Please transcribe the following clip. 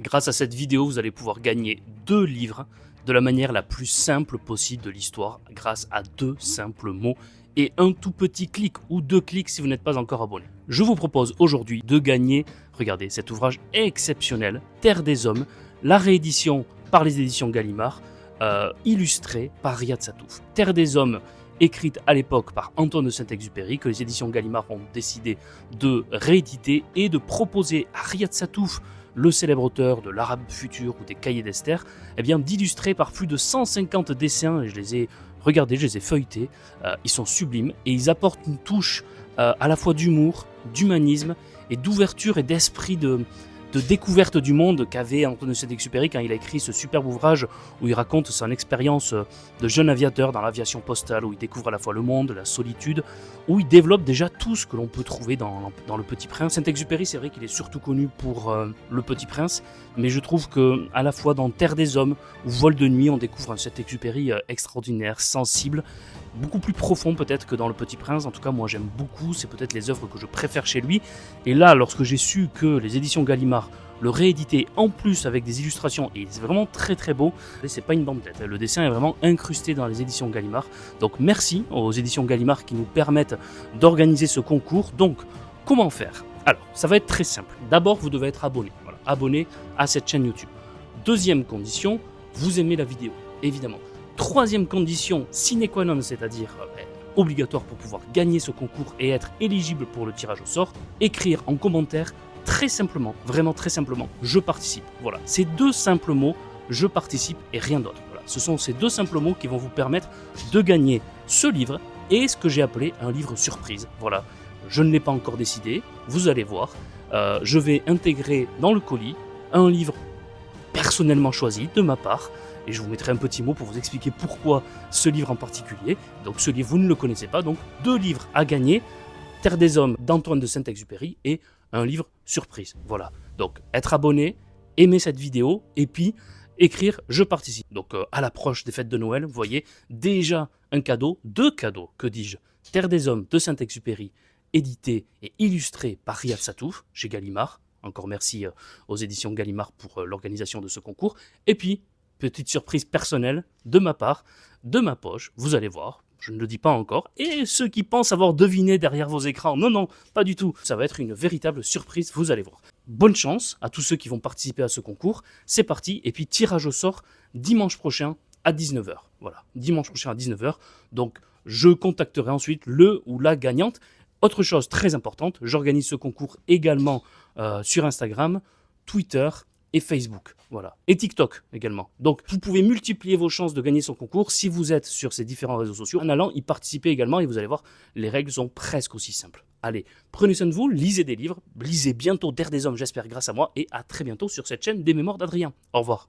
Grâce à cette vidéo, vous allez pouvoir gagner 2 livres de la manière la plus simple possible de l'histoire grâce à 2 simples mots et un tout petit clic ou 2 clics si vous n'êtes pas encore abonné. Je vous propose aujourd'hui de gagner, regardez cet ouvrage exceptionnel, Terre des Hommes, la réédition par les éditions Gallimard, illustrée par Riyad Sattouf. Terre des Hommes, écrite à l'époque par Antoine de Saint-Exupéry, que les éditions Gallimard ont décidé de rééditer et de proposer à Riyad Sattouf, le célèbre auteur de l'Arabe futur ou des Cahiers d'Esther, eh bien d'illustrer par plus de 150 dessins, et je les ai regardés, je les ai feuilletés, ils sont sublimes et ils apportent une touche à la fois d'humour, d'humanisme et d'ouverture et d'esprit de découverte du monde qu'avait Antoine de Saint-Exupéry quand il a écrit ce superbe ouvrage où il raconte son expérience de jeune aviateur dans l'aviation postale, où il découvre à la fois le monde, la solitude, où il développe déjà tout ce que l'on peut trouver dans Le Petit Prince. Saint-Exupéry, c'est vrai qu'il est surtout connu pour Le Petit Prince, mais je trouve que à la fois dans Terre des Hommes ou Vol de nuit, on découvre un Saint-Exupéry extraordinaire, sensible, beaucoup plus profond peut-être que dans Le Petit Prince. En tout cas, moi j'aime beaucoup, c'est peut-être les œuvres que je préfère chez lui. Et là, lorsque j'ai su que les éditions Gallimard le rééditaient en plus avec des illustrations, et c'est vraiment très très beau, c'est pas une bande tête, le dessin est vraiment incrusté dans les éditions Gallimard. Donc merci aux éditions Gallimard qui nous permettent d'organiser ce concours. Donc comment faire? Alors ça va être très simple. D'abord vous devez être abonné, voilà, abonné à cette chaîne YouTube. Deuxième condition, vous aimez la vidéo, évidemment. Troisième condition sine qua non, c'est-à-dire obligatoire pour pouvoir gagner ce concours et être éligible pour le tirage au sort, écrire en commentaire très simplement, vraiment très simplement, je participe. Voilà, ces 2 simples mots, je participe et rien d'autre. Voilà, ce sont ces 2 simples mots qui vont vous permettre de gagner ce livre et ce que j'ai appelé un livre surprise. Voilà, je ne l'ai pas encore décidé, vous allez voir. Je vais intégrer dans le colis un livre personnellement choisi de ma part. Et je vous mettrai un petit mot pour vous expliquer pourquoi ce livre en particulier. Donc ce livre, vous ne le connaissez pas. Donc 2 livres à gagner. Terre des Hommes d'Antoine de Saint-Exupéry et un livre surprise. Voilà. Donc être abonné, aimer cette vidéo et puis écrire « Je participe ». Donc à l'approche des fêtes de Noël, vous voyez déjà un cadeau, 2 cadeaux, que dis-je. Terre des Hommes de Saint-Exupéry, édité et illustré par Riyad Sattouf chez Gallimard. Encore merci aux éditions Gallimard pour l'organisation de ce concours. Et puis petite surprise personnelle de ma part, de ma poche, vous allez voir, je ne le dis pas encore. Et ceux qui pensent avoir deviné derrière vos écrans, non, non, pas du tout. Ça va être une véritable surprise, vous allez voir. Bonne chance à tous ceux qui vont participer à ce concours. C'est parti, et puis tirage au sort dimanche prochain à 19h. Voilà, dimanche prochain à 19h. Donc, je contacterai ensuite le ou la gagnante. Autre chose très importante, j'organise ce concours également sur Instagram, Twitter et Facebook, voilà, et TikTok également. Donc vous pouvez multiplier vos chances de gagner son concours si vous êtes sur ces différents réseaux sociaux en allant y participer également, et vous allez voir, les règles sont presque aussi simples. Allez, prenez soin de vous, lisez des livres, lisez bientôt Terre des Hommes, j'espère grâce à moi, et à très bientôt sur cette chaîne des Mémoires d'Adrien. Au revoir.